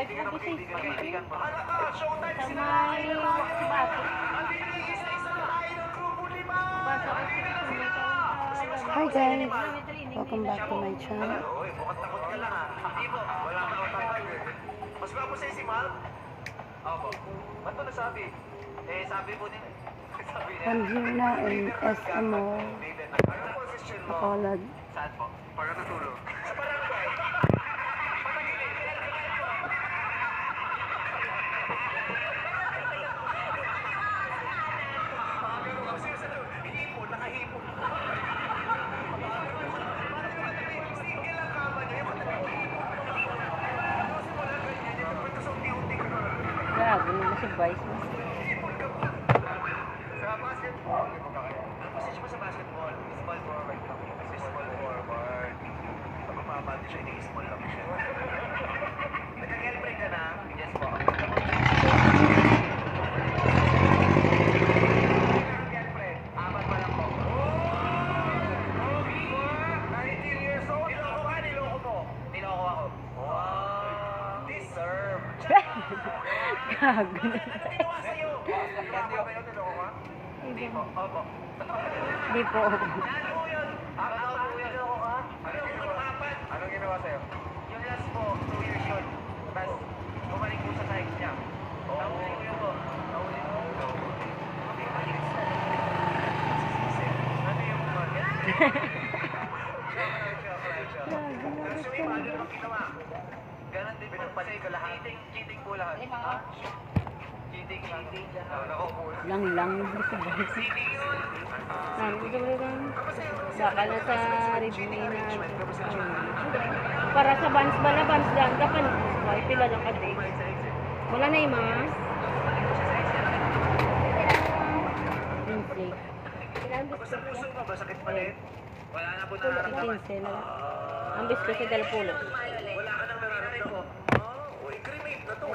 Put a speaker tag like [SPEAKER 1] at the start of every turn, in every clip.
[SPEAKER 1] Hi guys, welcome back to my channel.
[SPEAKER 2] Mas gwapo sa'yo si Mal? Opo. Ba't mo nasabi? Eh, sabi mo din.
[SPEAKER 1] I'm here now in SMO Bacolod.
[SPEAKER 2] Saan po? Para natulog. Sa barangay.
[SPEAKER 1] Grabe na si Vice.
[SPEAKER 2] Sa basketball, position mo sa basketball, small forward ka. Small forward. Kapag mabati siya, hindi small lang siya. Nagka-girlfriend ka na? Yes po. Girlfriend, apat pa lang po. Oh! 19 years old? Niloko ka, niloko mo. Niloko ako. Wow! Deserve.
[SPEAKER 1] Gago na.
[SPEAKER 2] Hindi po. Opo.
[SPEAKER 1] Di po.
[SPEAKER 2] Anong ginawa sa'yo? Yung last po, 2 years yun. Tapos, bumalik po sa side niya. Nahuli ko yun po. Nahuli ko. Ano yung mga? Tapos yung iba, ano yung ginawa? Ganon din pinagpalay ko lahat. Cheating po lahat. Cheating.
[SPEAKER 1] Lang si Vice. Baka na sa review na para sa bands bala bands dan dapat ay pila lang ka day. Wala na yung mga
[SPEAKER 2] Basta puso mo ba? Sakit pa rin? Wala na po nararamdaman.
[SPEAKER 1] ang bisko sa Dalpulo.
[SPEAKER 2] Wala ka nang nararamdaman. Uy, cremate na to.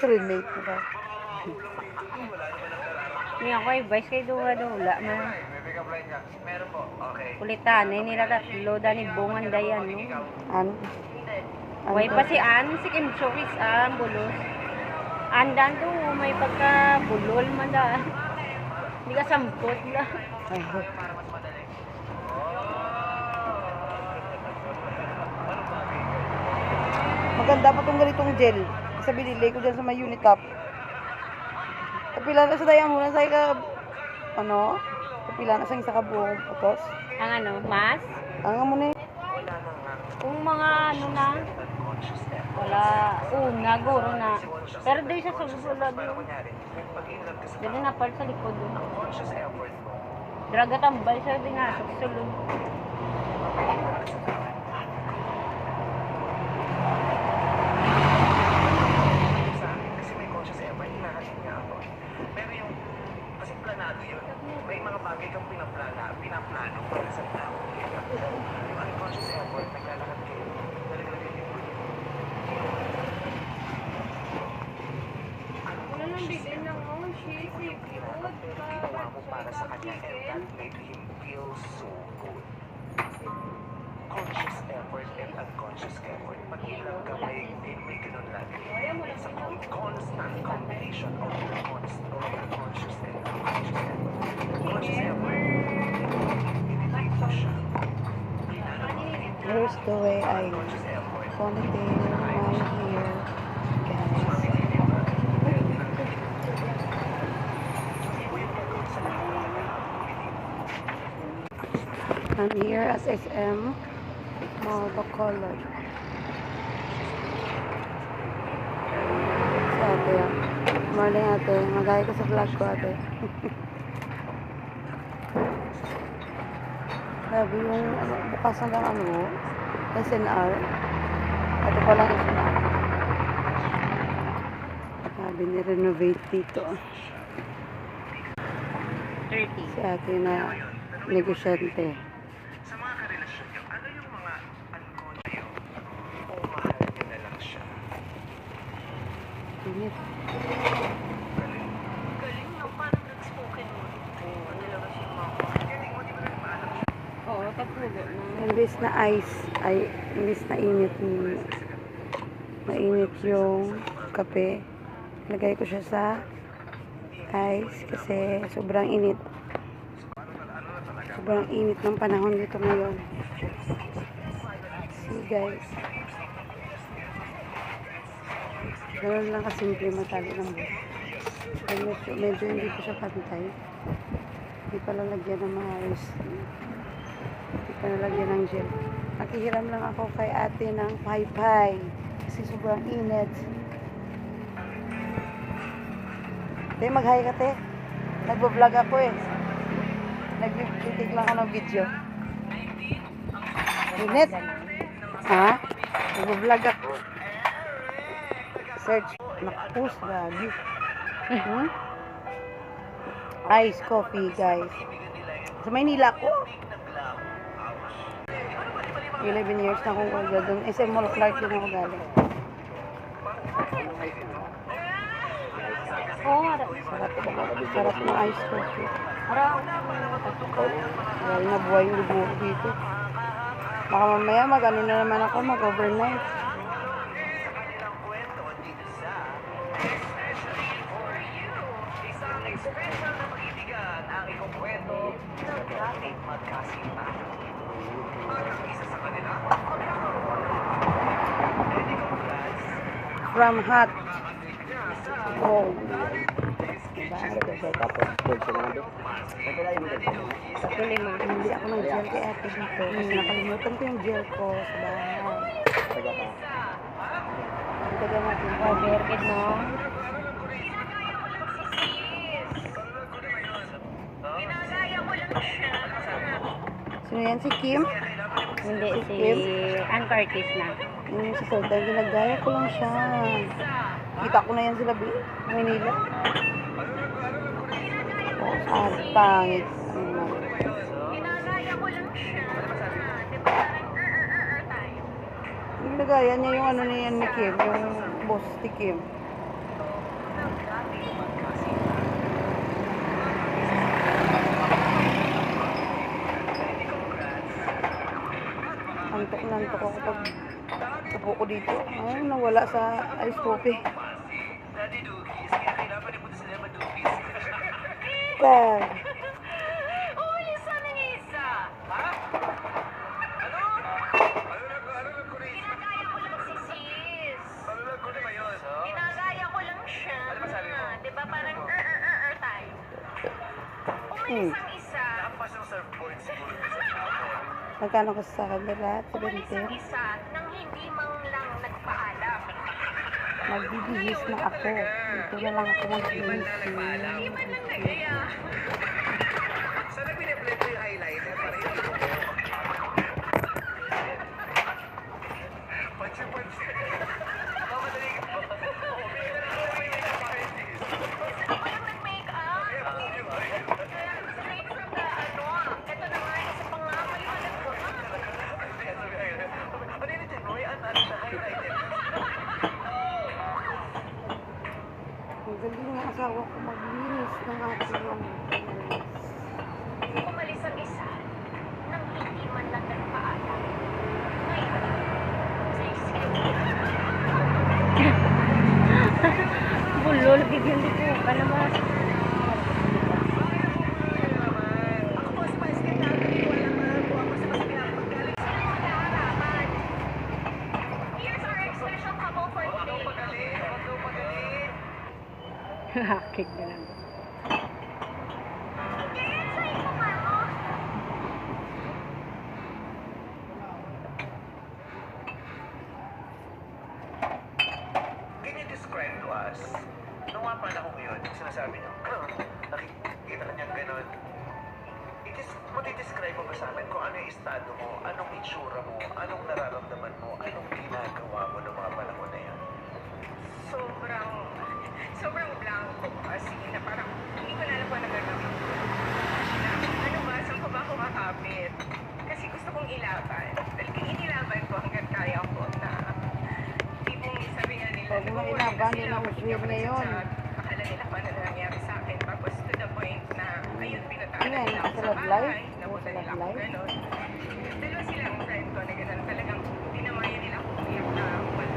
[SPEAKER 1] Cremate na ba? Niya ko ay Vice kay duwa-dula na.
[SPEAKER 2] May pick up line ka? Meron po. Okay.
[SPEAKER 1] Kulitan eh nila tatlo dani bungan dayan no. Ano? Way pa si si Kim Chokis bulos. Andan to may pagka bulol man da. Hindi ka sampot la.
[SPEAKER 2] Para mas madali.
[SPEAKER 1] Maganda pa tong ganitong gel. Kasi binili ko dyan sa may unit cup. Kapila na sa dayang muna sa ka ano? Kapila na sa isa ka buong putos. Ang ano, mas? Ang mo ni. Kung mga ano na wala una guro na. Pero doon sa sulod dito na part sa likod doon. Draga tambal siya din nga sa sulod.
[SPEAKER 2] Kasi may conscious effort, hinahalin niya ako. Pero yung, kasi planado yun. May mga bagay kang pinaplano para sa tao. Yung unconscious effort, naglalakad kayo. Nalaglag yung
[SPEAKER 3] Wala nang bigay ng shit.
[SPEAKER 2] ginawa mo para sa kanya and that made him feel so good. Conscious effort and unconscious effort. Pag ilang ka may ganun lagi. It's a constant combination of your conscious and unconscious effort. Conscious effort, initiate mo siya.
[SPEAKER 1] Here's the way I
[SPEAKER 2] Conscious effort.
[SPEAKER 1] ponytail my hair. Guys. I'm here at SM Mall Bacolod. Si ate yan. Morning ate. Magaya ko sa vlog ko ate. Sabi yung bukas hanggang ano, SNR. Ito pa lang SNR. Sabi ni-renovate dito.
[SPEAKER 3] 30.
[SPEAKER 1] Si ate na negosyante.
[SPEAKER 2] Sa mga karelasyon niyo, ano yung mga unconscious niyo? O mahal niyo na lang siya?
[SPEAKER 1] Init.
[SPEAKER 3] Galing no, parang nag-spoken word. Ano talaga siya mga.
[SPEAKER 2] Galing mo, di ba nagpaalam siya?
[SPEAKER 3] Oo, tagpulo na.
[SPEAKER 1] Imbis na ice, ay imbis na init. mainit yung kape. Lagay ko siya sa ice kasi sobrang init. Sobrang init ng panahon dito ngayon. See guys. Ganun lang kasimple matali ng buhok. Medyo hindi pa siya pantay. Hindi pa lalagyan ng maayos. Hindi pa lalagyan ng gel. Nakihiram lang ako kay ate ng paypay. Kasi sobrang init. Te, mag-hi ka, te. Nagbo-vlog ako eh. Nag-take lang ako ng video. Init? Ha? Nagbo-vlog ako. Search. Nakapus, lagi. Ice coffee, guys. Sa Maynila ko. 11 years na akong order doon. SM Mall Clark din ako galing.
[SPEAKER 3] Oo nga.
[SPEAKER 1] Sarap ng ice coffee. Dahil na buhay yung buhok dito. Baka mamaya mag-ano na naman ako, mag-overnight.
[SPEAKER 2] Special na magitigan ang ikukwento ng dating magkasinta. Parang isa sa kanila,
[SPEAKER 1] From hot to cold. Hindi ako ng gel kay ate dito. Kasi nakalimutan ko yung gel ko sa bahay. Taga natin.
[SPEAKER 3] Oh, Berkid, no?
[SPEAKER 1] Sino yan? Si Kim?
[SPEAKER 3] Hindi, si
[SPEAKER 1] Kim?
[SPEAKER 3] Ann Curtis na.
[SPEAKER 1] Yung si Sultan, ginagaya ko lang siya. Kita ko na yan sila, Manila. Oh, sabi, pangit.
[SPEAKER 3] Ginagaya ko lang siya. Di ba parang tayo?
[SPEAKER 1] Ginagaya niya yung ano niyan ni Kim, yung boss ni Kim. Antok ako pag upo ko dito. Ay, nawala sa ice coffee.
[SPEAKER 2] Daddy Doogies, kaya kailangan ipunta sila Madoogies.
[SPEAKER 1] Tag.
[SPEAKER 3] Uli sa nang isa.
[SPEAKER 2] Ha? Ano? Ano lang ko rin?
[SPEAKER 3] Ginagaya ko lang si sis.
[SPEAKER 2] Ano lang ko rin ba yun?
[SPEAKER 3] Ginagaya ko lang siya.
[SPEAKER 2] Ano ba sabi mo?
[SPEAKER 3] Di ba parang tayo? Umalis ang isa.
[SPEAKER 2] Nakapas yung surfboard siguro.
[SPEAKER 1] Magkano kasi sa kanila?
[SPEAKER 3] Umalis ang
[SPEAKER 1] 70.
[SPEAKER 3] isa nang hindi man lang nagpaalam.
[SPEAKER 1] Magbibihis na ako. Dito na lang ako magbibihis.
[SPEAKER 3] Di ba lang nagaya?
[SPEAKER 2] Sana pinaplay ko yung highlighter para yung ito ko. Pansi-pansi. Mamadali ka. Oo, bigyan na lang yung makeup artist.
[SPEAKER 3] Walang nag-makeup. Straight from the ano. Ito na nga, isa pang nga maliwanag ko.
[SPEAKER 2] Ano yun ito? Roy, ano na highlighter?
[SPEAKER 1] Ang galing ng asawa ko maglinis ng aking room.
[SPEAKER 3] Umalis ang isa nang hindi man lang nagpaalam. Ngayon, sa isip. Bulol, bigyan ko ka naman.
[SPEAKER 2] Ako po si Vice Ganda. Wala mahal po ako sa mas pinapagaling.
[SPEAKER 3] Here's our special couple for
[SPEAKER 2] Huwag
[SPEAKER 3] today.
[SPEAKER 2] kang pagalit. Huwag kang pagalit.
[SPEAKER 3] Hakik na lang. Ganyan sa ito nga mo.
[SPEAKER 2] Can you describe to us, nung mga panahon yun, yung sinasabi niyo, nakikita ka niyang gano'n, describe mo ba sa amin kung ano yung estado mo, anong itsura mo, anong nararamdaman mo, anong ginagawa mo noong mga panahon na yun?
[SPEAKER 3] Sobrang blanco kasi na parang hindi ko na alam kung ano gagawin ko. Na, ano ba, saan ko ba kumakapit? Kasi gusto kong ilaban. Talagang inilaban ko hanggang kaya ko na tipong sabi nga nila,
[SPEAKER 1] Huwag mo ilaban, yun ang sweet ngayon.
[SPEAKER 3] Akala nila kung ano na nangyari sa akin. Tapos to the point na, ayun, pinatahan
[SPEAKER 1] Ayan,
[SPEAKER 3] nila ako sa
[SPEAKER 1] Salad
[SPEAKER 3] bahay.
[SPEAKER 1] Life?
[SPEAKER 3] Napunta
[SPEAKER 1] Salad
[SPEAKER 3] nila ako
[SPEAKER 1] Life?
[SPEAKER 3] gano'n. Dalawa silang friend ko na gano'n. Talagang tinamayan nila ako umiyak na wala.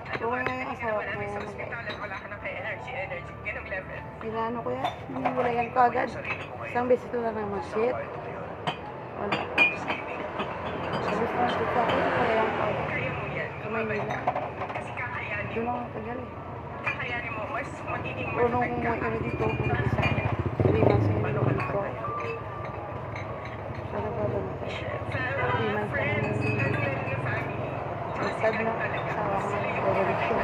[SPEAKER 1] Oo, nga yung asawa
[SPEAKER 3] Wala
[SPEAKER 1] ko.
[SPEAKER 3] na sa ospital at wala ka na kay energy, ganong level.
[SPEAKER 1] Pinano ko yan. Wala ko agad. Isang beses ko lang naman shit. Wala. Sabi ko na shit sa akin. Wala ko agad.
[SPEAKER 3] Kaya mo yan.
[SPEAKER 1] Sa Maynila.
[SPEAKER 3] Kasi kakayanin
[SPEAKER 1] Doon
[SPEAKER 3] mo.
[SPEAKER 1] ako tagal eh.
[SPEAKER 3] Kakayanin mo. Mas magiging
[SPEAKER 1] Pero nung umuwi kami dito, pumunta sa akin. 3 months yung inuwi ko. Siya nagbabanatay. 3 months na nang Bastad na. Asawa ko na nagbabanat ko.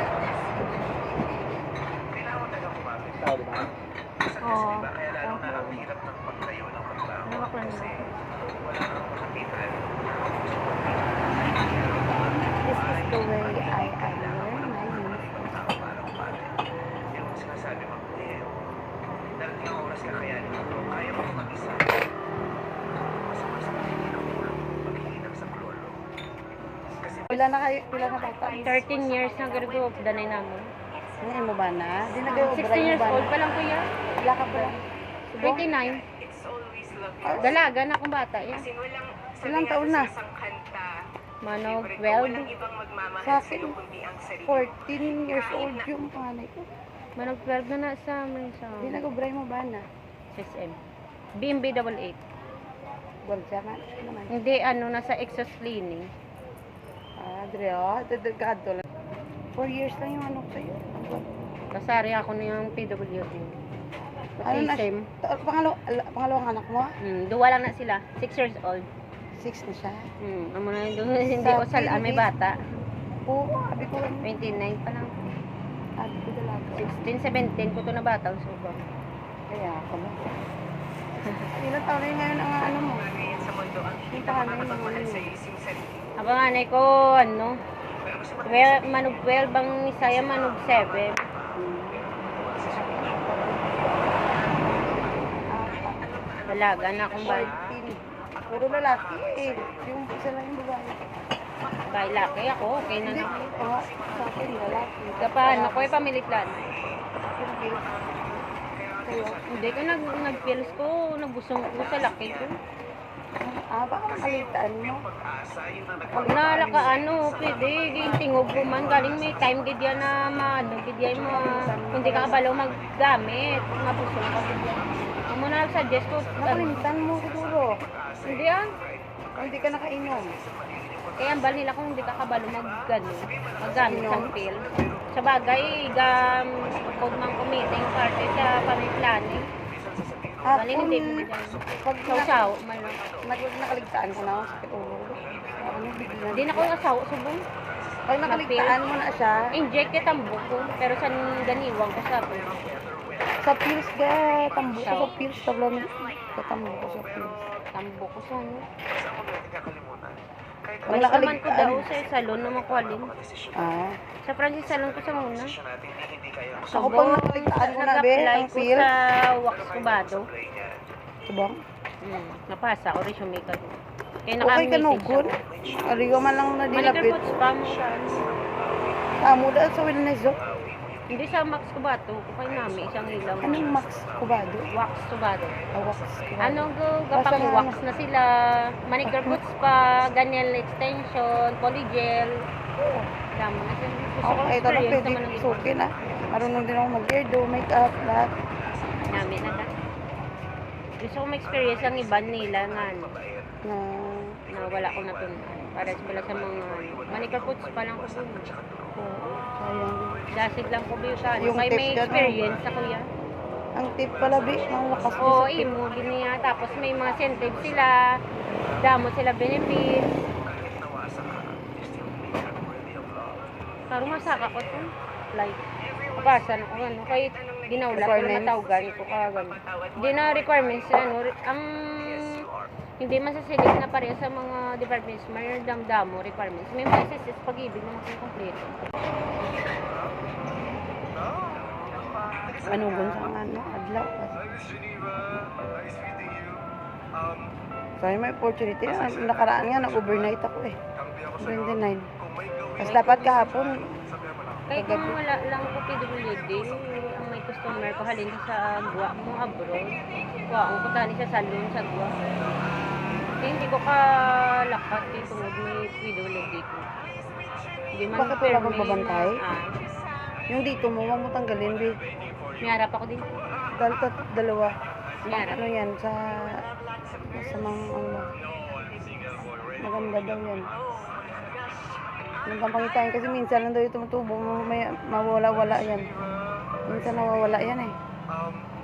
[SPEAKER 2] Kailangan talaga kumapit.
[SPEAKER 4] Tao, di ba?
[SPEAKER 1] Oo.
[SPEAKER 2] Diba? Kaya lalo na ang hirap ng pagtayo ng pagbaho.
[SPEAKER 1] Ano ba
[SPEAKER 2] Kasi wala kang makapitan.
[SPEAKER 1] This is the way I learn my music.
[SPEAKER 2] Yung sinasabi mo, darating ang oras kakayanin mo to. Kaya mo mag-isa. Masama sa pagiging ng ulo, paghihinag sa klolo. Kasi
[SPEAKER 1] Pila na kayo, pila na bata?
[SPEAKER 5] 13 years na garo of danay namo.
[SPEAKER 1] Ngayon mo ba na? Di na kayo
[SPEAKER 5] 16 years old pa lang kuya.
[SPEAKER 1] Wala ka pa.
[SPEAKER 5] 29.
[SPEAKER 3] It's always love.
[SPEAKER 5] Dalaga na akong bata yan.
[SPEAKER 3] Kasi walang
[SPEAKER 1] Ilang taon na?
[SPEAKER 3] Sa isang kanta.
[SPEAKER 5] Manog
[SPEAKER 3] Favorite ko,
[SPEAKER 5] 12.
[SPEAKER 3] walang ibang magmamahal
[SPEAKER 1] Sa
[SPEAKER 3] sa
[SPEAKER 1] akin,
[SPEAKER 3] iyo kundi ang sarili.
[SPEAKER 1] 14 years old yung panganay ko.
[SPEAKER 5] Manog 12 na na sa amin sa
[SPEAKER 1] Di na ko bray mo ba na?
[SPEAKER 5] SM. BMB 88.
[SPEAKER 1] Gold siya man. Naman.
[SPEAKER 5] Hindi ano nasa exhaust cleaning.
[SPEAKER 1] Ah, Dre, oh. Dadagado lang. 4 years lang yung ano ko sa'yo.
[SPEAKER 5] Kasari ako ng PWD.
[SPEAKER 1] Ano na siya?
[SPEAKER 5] Same.
[SPEAKER 1] Pangalawang anak mo?
[SPEAKER 5] Duwa lang na sila. 6 years old.
[SPEAKER 1] 6 na siya.
[SPEAKER 5] Amo na doon hindi ko salaan may bata.
[SPEAKER 1] Oo, abi ko.
[SPEAKER 5] 29 pa lang.
[SPEAKER 1] Abi ko dalaga.
[SPEAKER 5] 16, 17 ko to na bata. So,
[SPEAKER 1] Kaya ako na. Ilang taon na yun ngayon ang ano mo?
[SPEAKER 3] Ngayon sa mundo, ang
[SPEAKER 1] Yung
[SPEAKER 3] hindi
[SPEAKER 1] panganay mo
[SPEAKER 3] makakapagmahal
[SPEAKER 1] ano
[SPEAKER 3] sa iyo is yung sarili.
[SPEAKER 5] Abang anay ko, ano, 12, manog 12, bang Isaya manog 7. Dalaga na akong bay.
[SPEAKER 1] 14. Puro lalaki eh. Yung isa lang yung babae.
[SPEAKER 5] Bay laki ako, okay na
[SPEAKER 1] Hindi.
[SPEAKER 5] na.
[SPEAKER 1] Oo, sa akin lalaki.
[SPEAKER 5] Paano ko yung pamili plan?
[SPEAKER 1] Kayo.
[SPEAKER 5] Hindi ko nag-pills ko, nabusong ko sa laki ko.
[SPEAKER 1] Ah, baka makalitaan mo.
[SPEAKER 2] pag-asa, yun ang
[SPEAKER 5] Pag nalaka ano, pwede, tingog ko man, galing may time gidya na maano, gidya yung hindi ka kabalo maggamit, mabusong ka gidya. Ang muna suggest ko,
[SPEAKER 1] Nakalimutan mo siguro.
[SPEAKER 5] hindi ah.
[SPEAKER 1] Kung hindi ka nakainom.
[SPEAKER 5] Kaya ang bal nila kung hindi ka kabalo maggamit sa pill. Sa bagay, pag mang kumiting parte sa family planning. Bali hindi mo dyan.
[SPEAKER 1] Pag
[SPEAKER 5] Saw-saw, man lang.
[SPEAKER 1] nakaligtaan ko na ako sa ulo. Ano, bigla.
[SPEAKER 5] Hindi na ko nasaw, subong.
[SPEAKER 1] Pag nakaligtaan mo na siya,
[SPEAKER 5] Inject kita tambok ko, pero sa ganiwang ko sa ako.
[SPEAKER 1] sa pills ka, tambo ko sa pills, tablon. Katambo ko sa pills.
[SPEAKER 5] Tambok ko sa ano.
[SPEAKER 2] Saan mo natin kakalimutan? Kahit
[SPEAKER 1] Pag
[SPEAKER 5] Balik naman ko
[SPEAKER 1] nakaligtaan.
[SPEAKER 5] daw sa salon na makuhalin.
[SPEAKER 2] desisyon
[SPEAKER 1] Ah.
[SPEAKER 5] Sa Francis salon ko sa muna.
[SPEAKER 2] natin, hindi kaya
[SPEAKER 1] Ako
[SPEAKER 5] Subong,
[SPEAKER 1] pag nakaligtaan ko na, be,
[SPEAKER 5] nag-apply
[SPEAKER 1] ang
[SPEAKER 5] ko
[SPEAKER 1] pills.
[SPEAKER 5] sa wax kubado.
[SPEAKER 2] play niya.
[SPEAKER 1] Subang.
[SPEAKER 5] Napasa ko resume ko. Kaya
[SPEAKER 1] Okay ka
[SPEAKER 5] naka-message
[SPEAKER 1] no,
[SPEAKER 5] ako.
[SPEAKER 1] good. Arigo man lang na
[SPEAKER 5] Manicure
[SPEAKER 1] dilapit.
[SPEAKER 5] food spa mo ka.
[SPEAKER 1] Amo dahil sa wellness do.
[SPEAKER 5] Hindi sa Max Kubato, kukay namin isang ilaw.
[SPEAKER 1] Anong max kubado?
[SPEAKER 5] Wax Kubato.
[SPEAKER 1] Awax kubado.
[SPEAKER 5] Ano go, gapang
[SPEAKER 1] Basta
[SPEAKER 5] wax
[SPEAKER 1] ano.
[SPEAKER 5] na sila. Manicure food spa, ganyan extension, polygel. Damo na siya. Gusto ko
[SPEAKER 1] Okay, ito na
[SPEAKER 5] experience
[SPEAKER 1] pwede.
[SPEAKER 5] naman ng iba.
[SPEAKER 1] Suki na. Marunong din ako mag-hairdo, make-up, lahat.
[SPEAKER 5] Namin na lang. Gusto ko ma-experience ang iba nila nga ano,
[SPEAKER 1] Na,
[SPEAKER 5] na wala ko natunan. Para sa mga manicure food spa lang ko po.
[SPEAKER 1] oo, sayang.
[SPEAKER 5] Dasig lang ko biyo sa ano.
[SPEAKER 1] Yung
[SPEAKER 5] Kaya
[SPEAKER 1] tip
[SPEAKER 5] may
[SPEAKER 1] ka, no?
[SPEAKER 5] experience ako yan.
[SPEAKER 1] Ang tip pala, be, ang lakas ko
[SPEAKER 5] Oo,
[SPEAKER 1] sa tip.
[SPEAKER 5] imo niya. Tapos may mga incentive sila. Damo sila benefits.
[SPEAKER 2] Kahit nawasak ka, you still believe you're worthy of love.
[SPEAKER 5] Parang masaka ko to. Like, pagkasan ako ano. Kahit ginawlat ko na
[SPEAKER 1] Requirements?
[SPEAKER 5] matawgan ko kagano. Hindi na requirements ano. Ang hindi masasilip na pareho sa mga departments. Mayroon damdamo requirements. May mga SSS pag-ibig na kompleto.
[SPEAKER 1] Manugon sa mga ano, adlaw.
[SPEAKER 2] Miss Geneva, nice meeting you.
[SPEAKER 1] Sorry, may opportunity. Nakaraan nga, nag-overnight ako eh.
[SPEAKER 2] Kampi ako
[SPEAKER 1] 29.
[SPEAKER 2] Kung may gawin
[SPEAKER 1] Tapos dapat kahapon,
[SPEAKER 2] sabihan mo na.
[SPEAKER 5] Kahit kung wala lang ko PWD, ang may customer ko halin sa gwa mo abroad. Kuha ko tani sa salon sa gwa. Kaya hindi ko kalakat kay tungod may PWD ko. Hindi man
[SPEAKER 1] Bakit wala kang
[SPEAKER 5] permi
[SPEAKER 1] babantay?
[SPEAKER 5] na- Ah,
[SPEAKER 1] Yung dito mo, huwag mo tanggalin, Bi.
[SPEAKER 5] may harap ako din.
[SPEAKER 1] Dalawa.
[SPEAKER 5] May harap.
[SPEAKER 1] Ano yan, sa mga ano. Maganda daw yan. Magandang pangitain kasi minsan lang daw yung tumutubo, may mawala-wala yan. Minsan nawawala yan eh.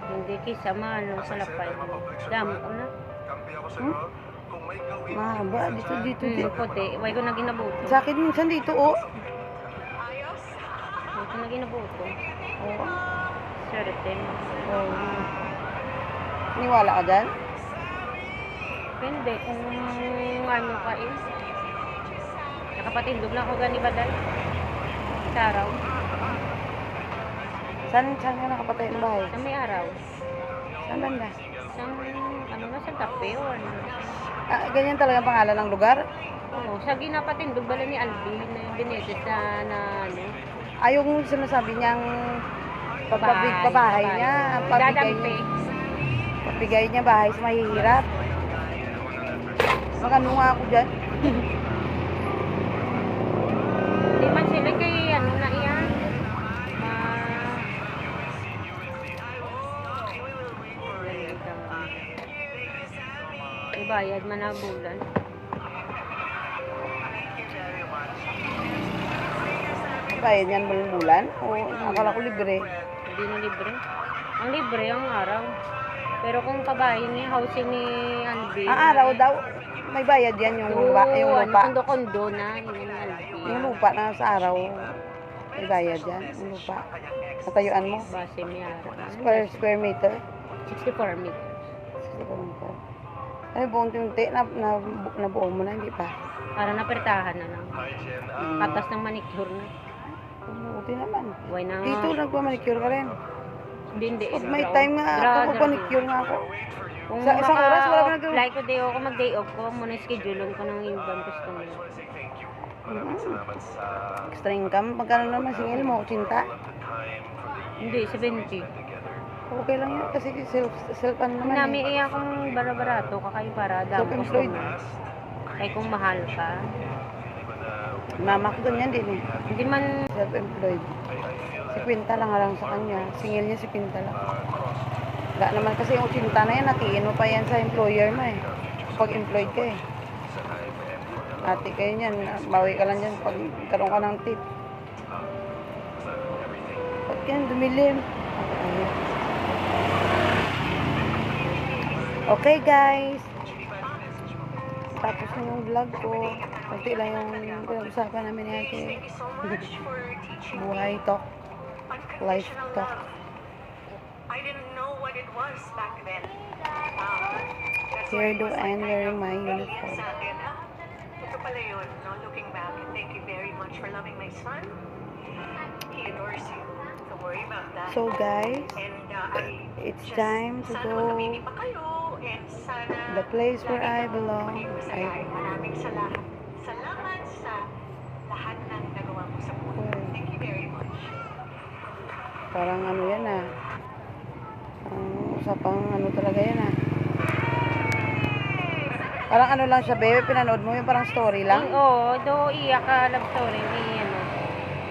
[SPEAKER 5] Hindi kisa malo sa lapay. Damo ko na.
[SPEAKER 1] Mahaba, dito.
[SPEAKER 5] Puti. Huwag ko na ginabuto.
[SPEAKER 1] Sa akin minsan dito, oh.
[SPEAKER 5] Huwag ko na ginabuto.
[SPEAKER 1] Oo.
[SPEAKER 5] Certain.
[SPEAKER 1] Oh. Niwala ka dyan?
[SPEAKER 5] Hindi. Kung ano ka eh. Nakapatindog lang ako gani baday. Sa araw.
[SPEAKER 1] Saan ka nakapatay ng bahay?
[SPEAKER 5] Sa may araw.
[SPEAKER 1] Saan banda?
[SPEAKER 5] Sa ano na sa tape o ano.
[SPEAKER 1] Ah, ganyan talaga ang pangalan ng lugar?
[SPEAKER 5] Oo. Sa ginapatindog bala ni Alvin na yung binesis na ano.
[SPEAKER 1] Ay, yung sinasabi niyang pabahay niya.
[SPEAKER 5] Dadampi.
[SPEAKER 1] Pabigay niya bahay sa mahihirap. Magano nga ako dyan?
[SPEAKER 5] Hindi man sila kay ano na iyan. Ibayad man na bulan.
[SPEAKER 1] Bayad niyan bulan? O akala ko libre.
[SPEAKER 5] Hindi na libre. Ang libre ang araw. Pero kung pabahin ni housing ni Alvin.
[SPEAKER 1] Ang araw daw, may bayad yan yung lupa.
[SPEAKER 5] Kondo na yun ni Alvin.
[SPEAKER 1] Yung lupa na sa araw, may bayad yan. Yung lupa. Natayuan mo.
[SPEAKER 5] Base may araw.
[SPEAKER 1] Square meter.
[SPEAKER 5] 64 meters.
[SPEAKER 1] Ay, buong tunti, nabuo mo na, hindi pa.
[SPEAKER 5] Para napertahan na lang. Katas ng manicure na.
[SPEAKER 1] Buti naman.
[SPEAKER 5] Why na
[SPEAKER 1] Dito, nagpa-manicure ka rin.
[SPEAKER 5] Hindi.
[SPEAKER 1] Pag may time nga ako, magpa-manicure nga ako.
[SPEAKER 5] Kung
[SPEAKER 1] Sa isang oras, wala ka nag-
[SPEAKER 5] apply ko day ako, mag-day off ko, muna schedule ko ng ibang customer.
[SPEAKER 1] Extra income, magkano naman singil mo? 80?
[SPEAKER 5] Hindi, 70.
[SPEAKER 1] Okay lang yun, kasi self ano naman
[SPEAKER 5] Nami
[SPEAKER 1] eh.
[SPEAKER 5] iya akong bara-barato kakay para daw
[SPEAKER 1] Self-employed.
[SPEAKER 5] customer. Kaya kung mahal ka,
[SPEAKER 1] Mama ko ganyan din eh.
[SPEAKER 5] hindi man
[SPEAKER 1] Self-employed. Si Quinta lang sa kanya. Singil niya si Quinta lang. Wala naman kasi yung 80 na yan, natiin mo pa yan sa employer mo eh. Pag employed ka eh. Ate kayo niyan, bawi ka lang dyan pag karoon ka ng tip. Ba't yan, dumilim? Okay guys. Tapos na yung vlog ko. Kunti lang yung pinag-usapan namin ni Ate. Buhay talk. Life talk.
[SPEAKER 3] I didn't know what it was back then.
[SPEAKER 1] Here do I am wearing my uniform.
[SPEAKER 3] Sa akin, ito pala yun, no? Looking back, thank you very much for loving my son. He adores you. Don't worry about that.
[SPEAKER 1] So guys,
[SPEAKER 3] And
[SPEAKER 1] it's time to
[SPEAKER 3] sana
[SPEAKER 1] go
[SPEAKER 3] magkabibig pa kayo, and sana
[SPEAKER 1] the place where I
[SPEAKER 3] lagi
[SPEAKER 1] belong.
[SPEAKER 3] kang masaya. Maraming salamat sa lahat ng nagawa mo sa buhay. Thank you very much.
[SPEAKER 1] Parang ano yan ah. Ang usapang ano talaga yan ah. Parang ano lang siya, babe. Pinanood mo yung parang story lang.
[SPEAKER 5] Oo, do iya ka love story ni ano.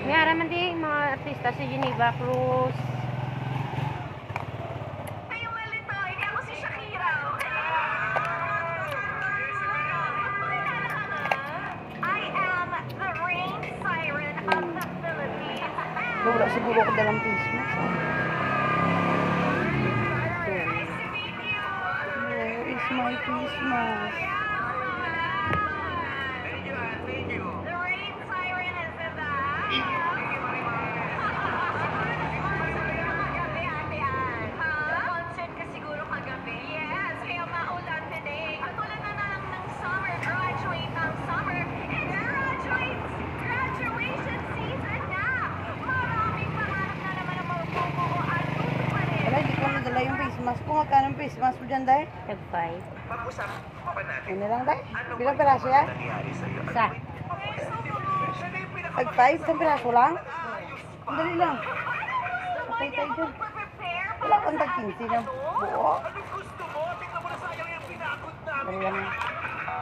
[SPEAKER 5] May araman din mga artista si Geneva Cruz.
[SPEAKER 3] Ay, malito. Hindi ako si Shakira. I am the rain siren of the Philippines.
[SPEAKER 1] Wala siguro ko dalang Christmas. Ah.
[SPEAKER 3] Nice to meet you.
[SPEAKER 1] Where is my Christmas?
[SPEAKER 3] The rain siren is in the concert ka siguro kagabi. Yes, kaya maulan today. Katulad na lang ng summer, graduate ang summer. It's graduation season na. Maraming pangarap na naman ang mabubuo at tutuparin.
[SPEAKER 1] Wala, hindi ko nadala yung Christmas ko. Magkano yung Christmas mo dyan, Day?
[SPEAKER 5] Tag-5.
[SPEAKER 2] Pag-usapan pa natin.
[SPEAKER 1] Ano lang, Day? Bilang peraso yan?
[SPEAKER 2] Nangyari sa'yo.
[SPEAKER 5] Sa.
[SPEAKER 1] Pag 5, isang peraso lang? Dali lang. Patay tayo dyan. Wala kang tag-15 na buo.
[SPEAKER 2] Anong gusto mo? Tingnan mo na sayang yung pinakot namin.
[SPEAKER 1] Dali lang.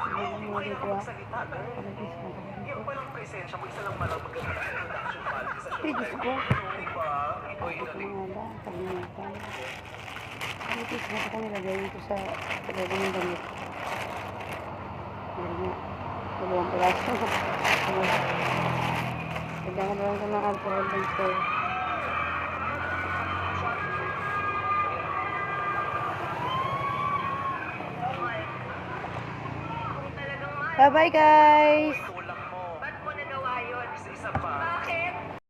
[SPEAKER 1] Dali lang mga dito ah.
[SPEAKER 2] Salita na.
[SPEAKER 1] Pag Christmas.
[SPEAKER 2] Yung palang lisensya mo, isa lang pala maganda ng production value sa
[SPEAKER 1] Ay, Diyos ko.
[SPEAKER 2] Diba? Iba yun
[SPEAKER 1] Ano nga ba? Kalimutan. Kalimutan na ito kami lagay dito sa lagay ng damit. Meron nga. Dalawang piraso. Lagyan ko na lang ito ng alcohol dito. Bye-bye guys!